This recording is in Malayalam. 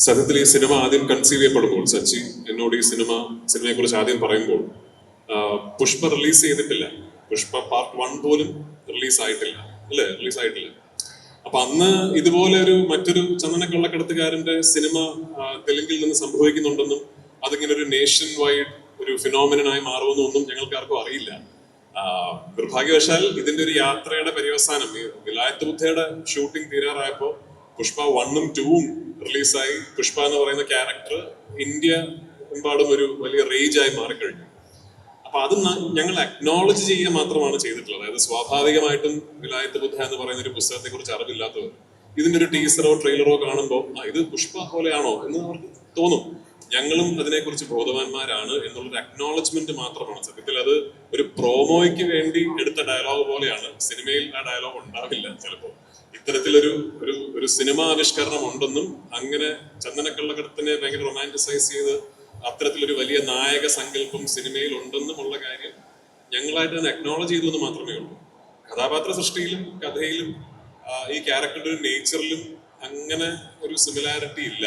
സത്യത്തിൽ ഈ സിനിമ ആദ്യം കൺസീവ് ചെയ്യപ്പെടുമ്പോൾ സച്ചി എന്നോട് ഈ സിനിമയെ കുറിച്ച് ആദ്യം പറയുമ്പോൾ പുഷ്പ റിലീസ് ചെയ്തിട്ടില്ല. പുഷ്പ പാർട്ട് 1 പോലും റിലീസ് ആയിട്ടില്ല, അല്ലേ? റിലീസ് ആയിട്ടില്ല. അപ്പൊ അന്ന് ഇതുപോലെ മറ്റൊരു ചന്ദന കള്ളക്കടത്തുകാരന്റെ സിനിമ തെലുങ്കിൽ നിന്ന് സംഭവിക്കുന്നുണ്ടെന്നും അതിങ്ങനെ ഒരു നേഷൻ വൈഡ് ഒരു ഫിനോമിനായി മാറുമെന്നൊന്നും ഞങ്ങൾക്ക് ആർക്കും അറിയില്ല. നിർഭാഗ്യവശാൽ ഇതിന്റെ ഒരു യാത്രയുടെ പര്യവസാനം ഈ വിലായത്ത് ബുദ്ധയുടെ ഷൂട്ടിംഗ് തീരാറായപ്പോ പുഷ്പ 1ഉം 2ഉം റിലീസായി. പുഷ്പ എന്ന് പറയുന്ന ക്യാരക്ടർ ഇന്ത്യ എമ്പാടും ഒരു വലിയ റേജായി മാറിക്കഴിഞ്ഞു. അപ്പൊ അത് ഞങ്ങൾ അക്നോളജ് ചെയ്യുക മാത്രമാണ് ചെയ്തിട്ടുള്ളത്. അതായത് സ്വാഭാവികമായിട്ടും വിലായത്ത് ബുദ്ധ എന്ന് പറയുന്ന ഒരു പുസ്തകത്തെ കുറിച്ച് അറിവില്ലാത്തവർ ഇതിന്റെ ഒരു ടീസറോ ട്രെയിലറോ കാണുമ്പോൾ ഇത് പുഷ്പ പോലെയാണോ എന്ന് അവർക്ക് തോന്നും. ഞങ്ങളും അതിനെക്കുറിച്ച് ബോധവാന്മാരാണ് എന്നുള്ളൊരു അക്നോളജ്മെന്റ് മാത്രമാണ്. സത്യത്തിൽ അത് ഒരു പ്രോമോയ്ക്ക് വേണ്ടി എടുത്ത ഡയലോഗ് പോലെയാണ്. സിനിമയിൽ ആ ഡയലോഗ് ഉണ്ടാവില്ല ചിലപ്പോൾ. ഇത്തരത്തിലൊരു ഒരു ഒരു സിനിമാ ആവിഷ്കരണം ഉണ്ടെന്നും അങ്ങനെ ചന്ദനക്കള്ളക്കടത്തിനെ ഭയങ്കര റൊമാൻറ്റിസൈസ് ചെയ്ത് അത്തരത്തിലൊരു വലിയ നായക സങ്കല്പം സിനിമയിൽ ഉണ്ടെന്നുമുള്ള കാര്യം ഞങ്ങളായിട്ട് തന്നെ അക്നോളജ് ചെയ്തു എന്ന് മാത്രമേ ഉള്ളൂ. കഥാപാത്ര സൃഷ്ടിയിലും കഥയിലും ഈ ക്യാരക്ടറുടെ ഒരു നേച്ചറിലും അങ്ങനെ ഒരു സിമിലാരിറ്റി ഇല്ല.